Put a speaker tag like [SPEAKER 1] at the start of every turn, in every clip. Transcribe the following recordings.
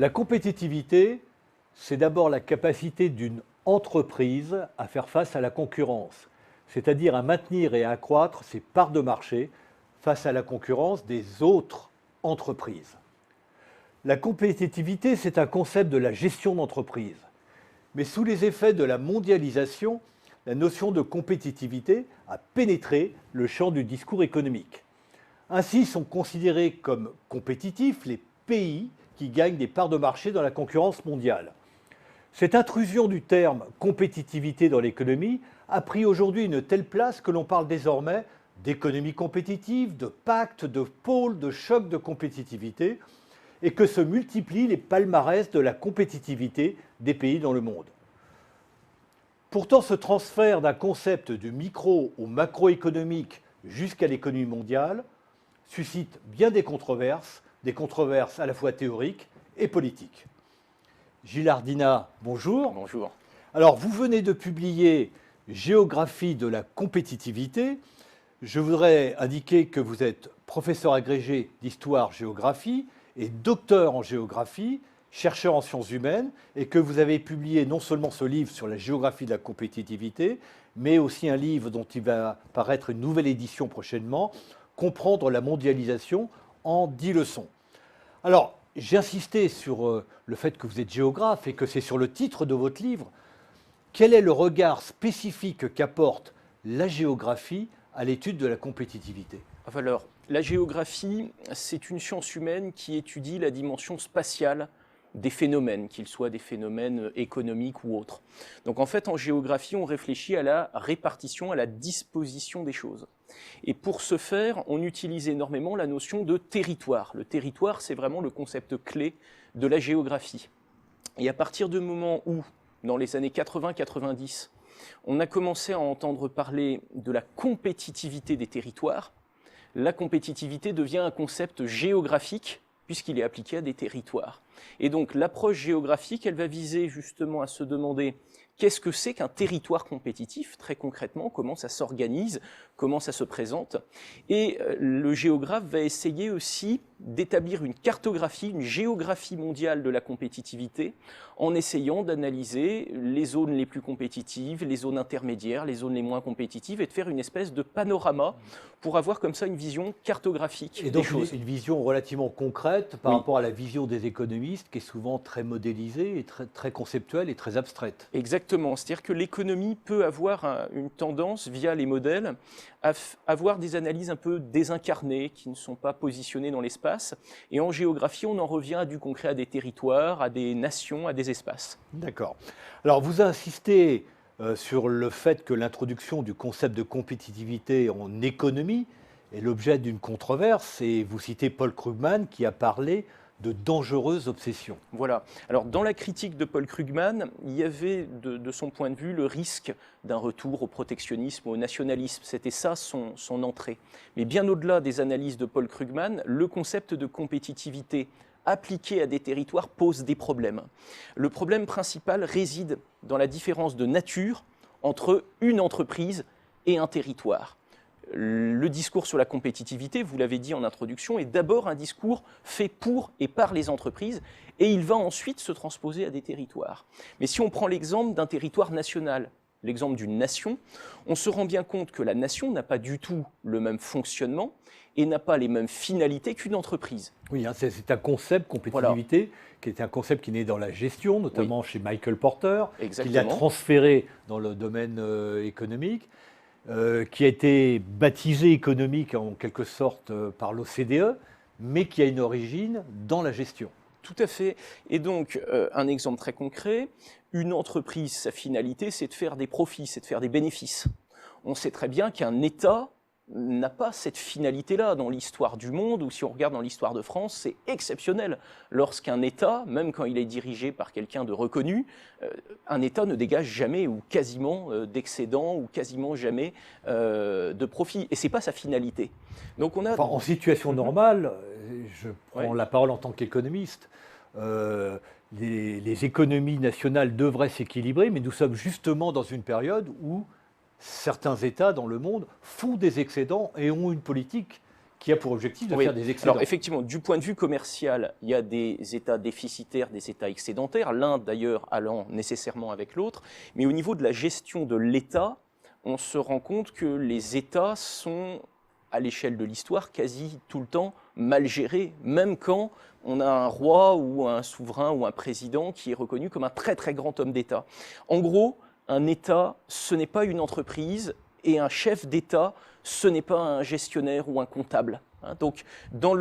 [SPEAKER 1] La compétitivité, c'est d'abord la capacité d'une entreprise à faire face à la concurrence, c'est-à-dire à maintenir et à accroître ses parts de marché face à la concurrence des autres entreprises. La compétitivité, c'est un concept de la gestion d'entreprise. Mais sous les effets de la mondialisation, la notion de compétitivité a pénétré le champ du discours économique. Ainsi sont considérés comme compétitifs les pays qui gagnent des parts de marché dans la concurrence mondiale. Cette intrusion du terme compétitivité dans l'économie a pris aujourd'hui une telle place que l'on parle désormais d'économie compétitive, de pacte, de pôle, de choc de compétitivité, et que se multiplient les palmarès de la compétitivité des pays dans le monde. Pourtant, ce transfert d'un concept du micro au macroéconomique jusqu'à l'économie mondiale suscite bien des controverses à la fois théoriques et politiques. Gilles Ardina, bonjour.
[SPEAKER 2] Bonjour.
[SPEAKER 1] Alors, vous venez de publier Géographie de la compétitivité. Je voudrais indiquer que vous êtes professeur agrégé d'histoire-géographie et docteur en géographie, chercheur en sciences humaines, et que vous avez publié non seulement ce livre sur la géographie de la compétitivité, mais aussi un livre dont il va paraître une nouvelle édition prochainement, Comprendre la mondialisation en 10 leçons. Alors, j'ai insisté sur le fait que vous êtes géographe et que c'est sur le titre de votre livre. Quel est le regard spécifique qu'apporte la géographie à l'étude de la compétitivité ?
[SPEAKER 2] Alors, la géographie, c'est une science humaine qui étudie la dimension spatiale des phénomènes, qu'ils soient des phénomènes économiques ou autres. Donc en fait, en géographie, on réfléchit à la répartition, à la disposition des choses. Et pour ce faire, on utilise énormément la notion de territoire. Le territoire, c'est vraiment le concept clé de la géographie. Et à partir du moment où, dans les années 80-90, on a commencé à entendre parler de la compétitivité des territoires, la compétitivité devient un concept géographique puisqu'il est appliqué à des territoires. Et donc l'approche géographique, elle va viser justement à se demander qu'est-ce que c'est qu'un territoire compétitif, très concrètement, comment ça s'organise, comment ça se présente. Et le géographe va essayer aussi d'établir une cartographie, une géographie mondiale de la compétitivité, en essayant d'analyser les zones les plus compétitives, les zones intermédiaires, les zones les moins compétitives, et de faire une espèce de panorama pour avoir comme ça une vision cartographique
[SPEAKER 1] et donc
[SPEAKER 2] des choses.
[SPEAKER 1] une vision relativement concrète par rapport à la vision des économistes qui est souvent très modélisée et très conceptuelle et très abstraite.
[SPEAKER 2] Exactement, c'est-à-dire que l'économie peut avoir une tendance, via les modèles, à avoir des analyses un peu désincarnées, qui ne sont pas positionnées dans l'espace. Et en géographie, on en revient à du concret, à des territoires, à des nations, à des espaces.
[SPEAKER 1] D'accord. Alors vous insistez sur le fait que l'introduction du concept de compétitivité en économie est l'objet d'une controverse, et vous citez Paul Krugman qui a parlé de dangereuses obsessions.
[SPEAKER 2] Voilà. Alors, dans la critique de Paul Krugman, il y avait, de son point de vue, le risque d'un retour au protectionnisme, au nationalisme. C'était ça son entrée. Mais bien au-delà des analyses de Paul Krugman, le concept de compétitivité appliqué à des territoires pose des problèmes. Le problème principal réside dans la différence de nature entre une entreprise et un territoire. Le discours sur la compétitivité, vous l'avez dit en introduction, est d'abord un discours fait pour et par les entreprises, et il va ensuite se transposer à des territoires. Mais si on prend l'exemple d'un territoire national, l'exemple d'une nation, on se rend bien compte que la nation n'a pas du tout le même fonctionnement et n'a pas les mêmes finalités qu'une entreprise.
[SPEAKER 1] Oui, hein, c'est un concept, compétitivité, voilà, qui est un concept qui est né dans la gestion, notamment chez Michael Porter, qu'il a transféré dans le domaine économique. Qui a été baptisé économique en quelque sorte par l'OCDE, mais qui a une origine dans la gestion.
[SPEAKER 2] Tout à fait. Et donc, un exemple très concret, une entreprise, sa finalité, c'est de faire des profits, c'est de faire des bénéfices. On sait très bien qu'un État n'a pas cette finalité-là dans l'histoire du monde, ou si on regarde dans l'histoire de France, c'est exceptionnel. Lorsqu'un État, même quand il est dirigé par quelqu'un de reconnu, un État ne dégage jamais ou quasiment d'excédent ou quasiment jamais de profit. Et ce n'est pas sa finalité. Donc on a...
[SPEAKER 1] en situation normale, je prends la parole en tant qu'économiste, les économies nationales devraient s'équilibrer, mais nous sommes justement dans une période où certains États dans le monde font des excédents et ont une politique qui a pour objectif de
[SPEAKER 2] Oui.
[SPEAKER 1] faire des excédents.
[SPEAKER 2] Alors effectivement, du point de vue commercial, il y a des États déficitaires, des États excédentaires, l'un d'ailleurs allant nécessairement avec l'autre. Mais au niveau de la gestion de l'État, on se rend compte que les États sont, à l'échelle de l'histoire, quasi tout le temps mal gérés, même quand on a un roi ou un souverain ou un président qui est reconnu comme un très très grand homme d'État. En gros, un État, ce n'est pas une entreprise, et un chef d'État, ce n'est pas un gestionnaire ou un comptable. Donc, dans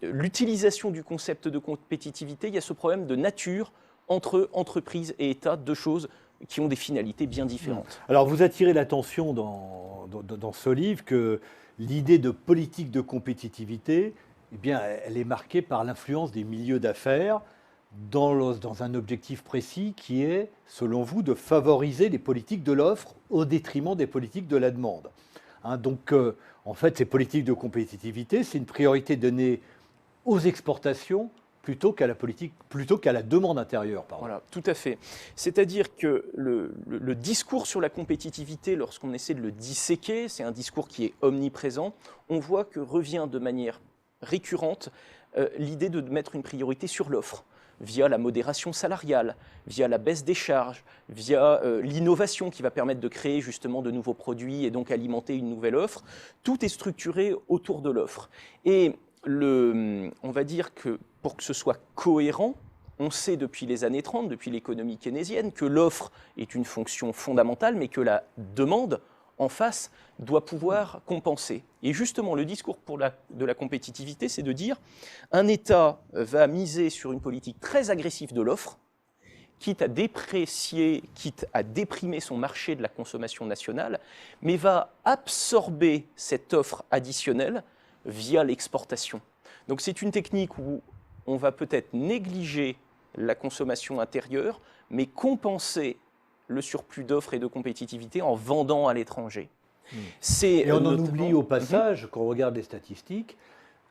[SPEAKER 2] l'utilisation du concept de compétitivité, il y a ce problème de nature entre entreprise et État, deux choses qui ont des finalités bien différentes.
[SPEAKER 1] Alors, vous attirez l'attention dans ce livre que l'idée de politique de compétitivité, eh bien, elle est marquée par l'influence des milieux d'affaires dans un objectif précis qui est, selon vous, de favoriser les politiques de l'offre au détriment des politiques de la demande. Donc, en fait, ces politiques de compétitivité, c'est une priorité donnée aux exportations plutôt qu'à la demande intérieure. Pardon.
[SPEAKER 2] Voilà, tout à fait. C'est-à-dire que le discours sur la compétitivité, lorsqu'on essaie de le disséquer, c'est un discours qui est omniprésent, on voit que revient de manière récurrente l'idée de mettre une priorité sur l'offre, via la modération salariale, via la baisse des charges, via l'innovation qui va permettre de créer justement de nouveaux produits et donc alimenter une nouvelle offre. Tout est structuré autour de l'offre. Et on va dire que pour que ce soit cohérent, on sait depuis les années 30, depuis l'économie keynésienne, que l'offre est une fonction fondamentale, mais que la demande en face doit pouvoir compenser. Et justement, le discours de la compétitivité, c'est de dire un État va miser sur une politique très agressive de l'offre, quitte à déprécier, quitte à déprimer son marché de la consommation nationale, mais va absorber cette offre additionnelle via l'exportation. Donc c'est une technique où on va peut-être négliger la consommation intérieure, mais compenser le surplus d'offres et de compétitivité en vendant à l'étranger.
[SPEAKER 1] Et on en oublie au passage, quand on regarde les statistiques,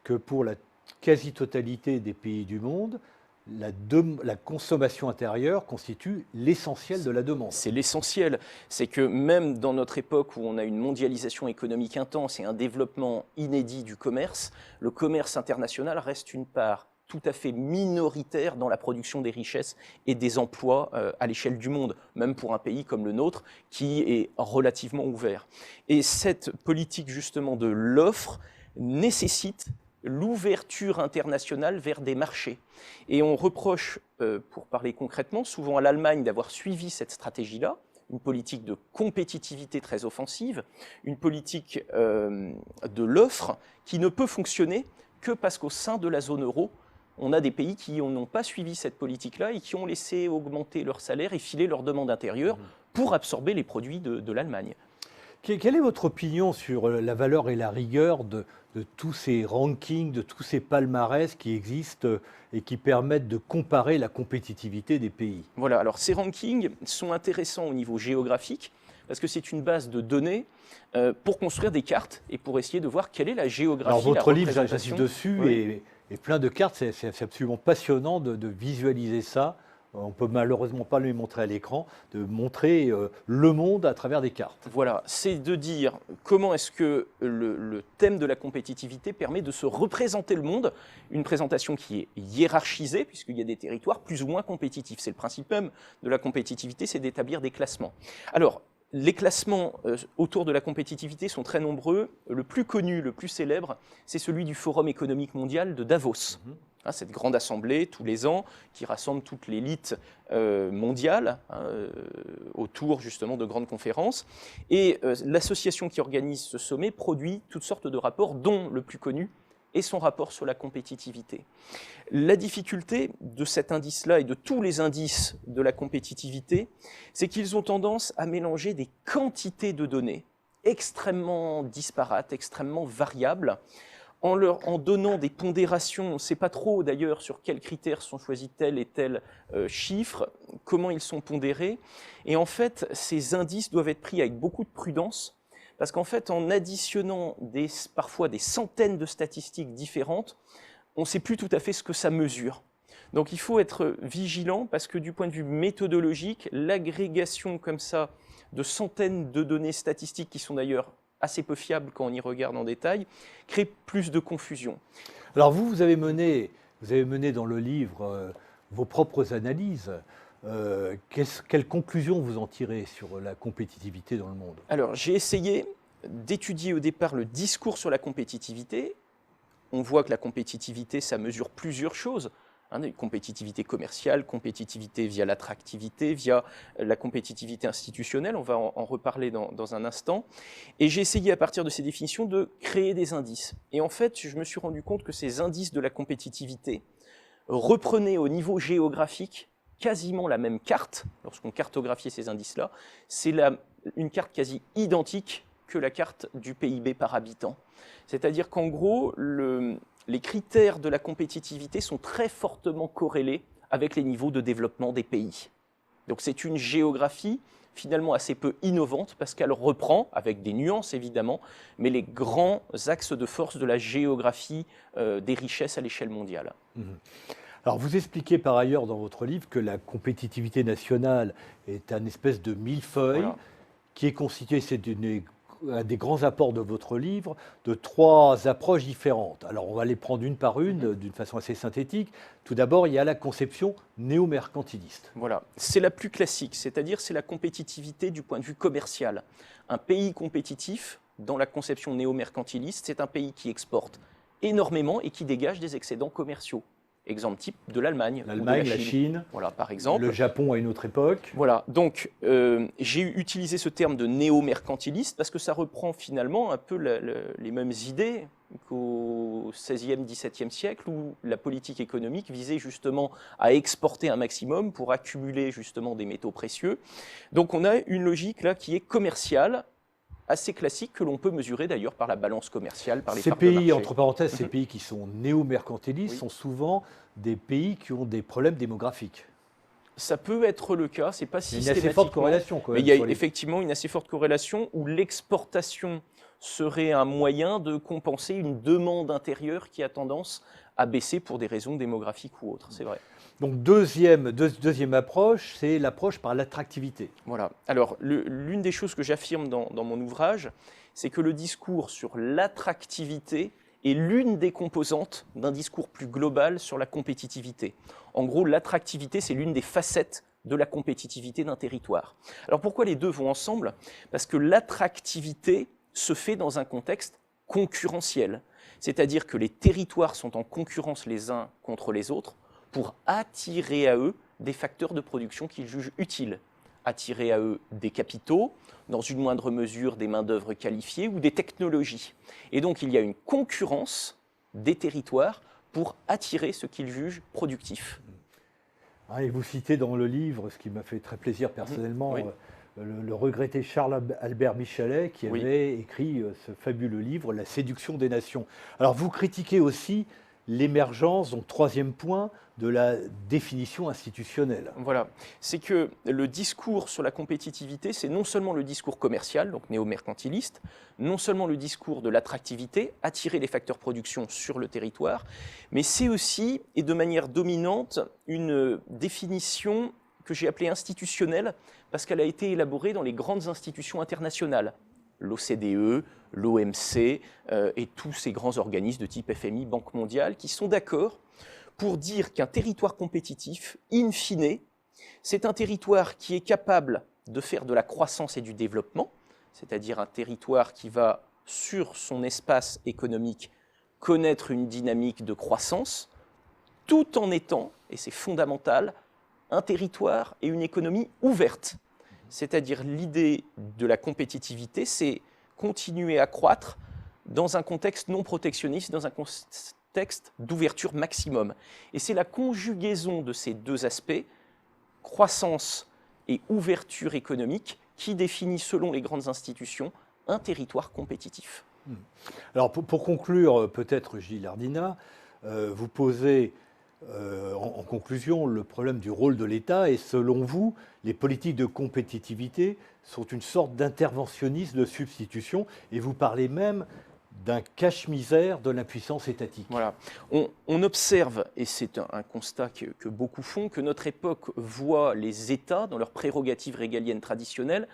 [SPEAKER 1] que pour la quasi-totalité des pays du monde, la consommation intérieure constitue l'essentiel de la demande.
[SPEAKER 2] C'est l'essentiel. C'est que même dans notre époque où on a une mondialisation économique intense et un développement inédit du commerce, le commerce international reste une part tout à fait minoritaire dans la production des richesses et des emplois à l'échelle du monde, même pour un pays comme le nôtre qui est relativement ouvert. Et cette politique justement de l'offre nécessite l'ouverture internationale vers des marchés. Et on reproche, pour parler concrètement, souvent à l'Allemagne d'avoir suivi cette stratégie-là, une politique de compétitivité très offensive, une politique de l'offre qui ne peut fonctionner que parce qu'au sein de la zone euro, on a des pays qui n'ont pas suivi cette politique-là et qui ont laissé augmenter leurs salaires et filer leur demande intérieure pour absorber les produits de l'Allemagne.
[SPEAKER 1] Quelle est votre opinion sur la valeur et la rigueur de tous ces rankings, de tous ces palmarès qui existent et qui permettent de comparer la compétitivité des pays?
[SPEAKER 2] Voilà, alors ces rankings sont intéressants au niveau géographique parce que c'est une base de données pour construire des cartes et pour essayer de voir quelle est la géographie.
[SPEAKER 1] Alors votre livre,
[SPEAKER 2] j'insiste
[SPEAKER 1] j'insiste dessus, et plein de cartes, c'est absolument passionnant de visualiser ça. On ne peut malheureusement pas le montrer à l'écran, de montrer le monde à travers des cartes.
[SPEAKER 2] Voilà, c'est de dire comment est-ce que le thème de la compétitivité permet de se représenter le monde, une présentation qui est hiérarchisée, puisqu'il y a des territoires plus ou moins compétitifs. C'est le principe même de la compétitivité, c'est d'établir des classements. Alors, les classements autour de la compétitivité sont très nombreux. Le plus connu, le plus célèbre, c'est celui du Forum économique mondial de Davos. Cette grande assemblée tous les ans qui rassemble toute l'élite mondiale autour justement de grandes conférences. Et l'association qui organise ce sommet produit toutes sortes de rapports, dont le plus connu est son rapport sur la compétitivité. La difficulté de cet indice-là et de tous les indices de la compétitivité, c'est qu'ils ont tendance à mélanger des quantités de données extrêmement disparates, extrêmement variables, en donnant des pondérations. On ne sait pas trop d'ailleurs sur quels critères sont choisis tel et tel chiffre, comment ils sont pondérés. Et en fait, ces indices doivent être pris avec beaucoup de prudence, parce qu'en fait, en additionnant parfois des centaines de statistiques différentes, on ne sait plus tout à fait ce que ça mesure. Donc il faut être vigilant, parce que du point de vue méthodologique, l'agrégation comme ça de centaines de données statistiques qui sont d'ailleurs assez peu fiable quand on y regarde en détail, crée plus de confusion.
[SPEAKER 1] Alors vous avez mené dans le livre vos propres analyses. Quelles conclusions vous en tirez sur la compétitivité dans le monde?
[SPEAKER 2] Alors, j'ai essayé d'étudier au départ le discours sur la compétitivité. On voit que la compétitivité, ça mesure plusieurs choses. Compétitivité commerciale, compétitivité via l'attractivité, via la compétitivité institutionnelle. On va en reparler dans un instant. Et j'ai essayé à partir de ces définitions de créer des indices. Et en fait, je me suis rendu compte que ces indices de la compétitivité reprenaient au niveau géographique quasiment la même carte. Lorsqu'on cartographiait ces indices-là, c'est une carte quasi identique que la carte du PIB par habitant. C'est-à-dire qu'en gros, les critères de la compétitivité sont très fortement corrélés avec les niveaux de développement des pays. Donc c'est une géographie finalement assez peu innovante parce qu'elle reprend, avec des nuances évidemment, mais les grands axes de force de la géographie des richesses à l'échelle mondiale.
[SPEAKER 1] Alors vous expliquez par ailleurs dans votre livre que la compétitivité nationale est un espèce de millefeuille qui est constitué, c'est un des grands apports de votre livre, de 3 approches différentes. Alors on va les prendre une par une, d'une façon assez synthétique. Tout d'abord, il y a la conception néo-mercantiliste.
[SPEAKER 2] Voilà, c'est la plus classique, c'est-à-dire c'est la compétitivité du point de vue commercial. Un pays compétitif, dans la conception néo-mercantiliste, c'est un pays qui exporte énormément et qui dégage des excédents commerciaux. Exemple type de l'Allemagne.
[SPEAKER 1] L'Allemagne, la Chine,
[SPEAKER 2] voilà, par exemple.
[SPEAKER 1] Le Japon à une autre époque.
[SPEAKER 2] Voilà, donc j'ai utilisé ce terme de néo-mercantiliste parce que ça reprend finalement un peu les mêmes idées qu'au XVIe, XVIIe siècle où la politique économique visait justement à exporter un maximum pour accumuler justement des métaux précieux. Donc on a une logique là qui est commerciale, assez classique, que l'on peut mesurer d'ailleurs par la balance commerciale, par les parts de marché.
[SPEAKER 1] Ces pays, entre parenthèses, ces pays qui sont néo-mercantilistes sont souvent des pays qui ont des problèmes démographiques.
[SPEAKER 2] Ça peut être le cas, c'est pas systématiquement.
[SPEAKER 1] Il y a une assez forte corrélation quand même.
[SPEAKER 2] Mais il y a effectivement une assez forte corrélation où l'exportation serait un moyen de compenser une demande intérieure qui a tendance à baisser pour des raisons démographiques ou autres, c'est vrai.
[SPEAKER 1] Donc deuxième approche, c'est l'approche par l'attractivité.
[SPEAKER 2] Voilà. Alors l'une des choses que j'affirme dans mon ouvrage, c'est que le discours sur l'attractivité est l'une des composantes d'un discours plus global sur la compétitivité. En gros, l'attractivité, c'est l'une des facettes de la compétitivité d'un territoire. Alors pourquoi les deux vont ensemble? Parce que l'attractivité se fait dans un contexte concurrentiel. C'est-à-dire que les territoires sont en concurrence les uns contre les autres pour attirer à eux des facteurs de production qu'ils jugent utiles. Attirer à eux des capitaux, dans une moindre mesure des main-d'œuvre qualifiées ou des technologies. Et donc il y a une concurrence des territoires pour attirer ce qu'ils jugent productif.
[SPEAKER 1] Et vous citez dans le livre, ce qui m'a fait très plaisir personnellement, le regretté Charles-Albert Michelet qui avait écrit ce fabuleux livre, La séduction des nations. Alors vous critiquez aussi l'émergence, donc troisième point, de la définition institutionnelle.
[SPEAKER 2] Voilà, c'est que le discours sur la compétitivité, c'est non seulement le discours commercial, donc néo-mercantiliste, non seulement le discours de l'attractivité, attirer les facteurs production sur le territoire, mais c'est aussi, et de manière dominante, une définition que j'ai appelée institutionnelle, parce qu'elle a été élaborée dans les grandes institutions internationales. L'OCDE, l'OMC et tous ces grands organismes de type FMI, Banque mondiale, qui sont d'accord pour dire qu'un territoire compétitif, in fine, c'est un territoire qui est capable de faire de la croissance et du développement, c'est-à-dire un territoire qui va, sur son espace économique, connaître une dynamique de croissance, tout en étant, et c'est fondamental, un territoire et une économie ouverte. C'est-à-dire l'idée de la compétitivité, c'est continuer à croître dans un contexte non protectionniste, dans un contexte d'ouverture maximum. Et c'est la conjugaison de ces deux aspects, croissance et ouverture économique, qui définit, selon les grandes institutions, un territoire compétitif.
[SPEAKER 1] Alors pour conclure, peut-être Gilles Ardina, vous posez en conclusion le problème du rôle de l'État et selon vous, les politiques de compétitivité sont une sorte d'interventionnisme de substitution et vous parlez même d'un cache-misère de l'impuissance étatique.
[SPEAKER 2] Voilà. On observe, et c'est un constat que beaucoup font, que notre époque voit les États, dans leurs prérogatives régaliennes traditionnelles,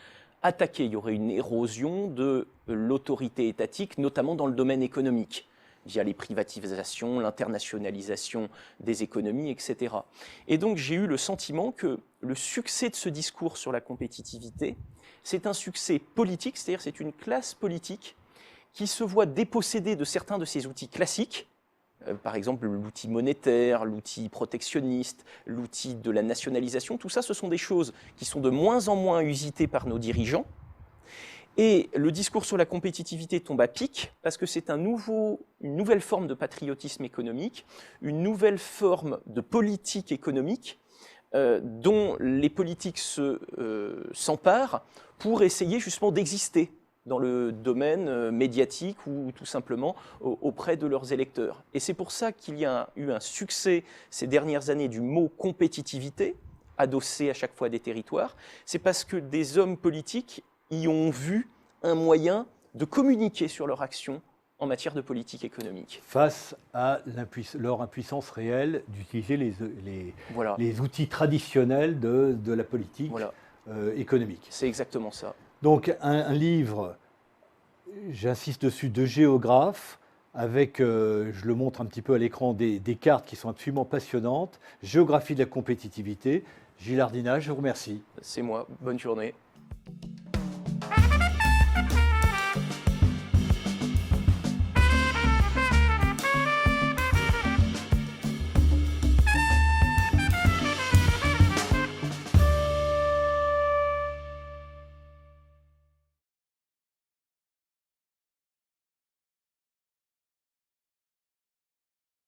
[SPEAKER 2] attaqué, il y aurait une érosion de l'autorité étatique, notamment dans le domaine économique, via les privatisations, l'internationalisation des économies, etc. Et donc j'ai eu le sentiment que le succès de ce discours sur la compétitivité, c'est un succès politique, c'est-à-dire c'est une classe politique qui se voit dépossédée de certains de ses outils classiques, par exemple l'outil monétaire, l'outil protectionniste, l'outil de la nationalisation, tout ça, ce sont des choses qui sont de moins en moins usitées par nos dirigeants. Et le discours sur la compétitivité tombe à pic parce que c'est une nouvelle forme de patriotisme économique, une nouvelle forme de politique économique dont les politiques s'emparent pour essayer justement d'exister dans le domaine médiatique ou tout simplement auprès de leurs électeurs. Et c'est pour ça qu'il y a eu un succès ces dernières années du mot compétitivité, adossé à chaque fois à des territoires. C'est parce que des hommes politiques y ont vu un moyen de communiquer sur leur action en matière de politique économique.
[SPEAKER 1] Face à leur impuissance réelle d'utiliser les outils traditionnels de la politique économique.
[SPEAKER 2] C'est exactement ça.
[SPEAKER 1] Donc un livre, j'insiste dessus, de géographes, avec, je le montre un petit peu à l'écran, des cartes qui sont absolument passionnantes. Géographie de la compétitivité. Gilles Ardina, je vous remercie.
[SPEAKER 2] C'est moi. Bonne journée.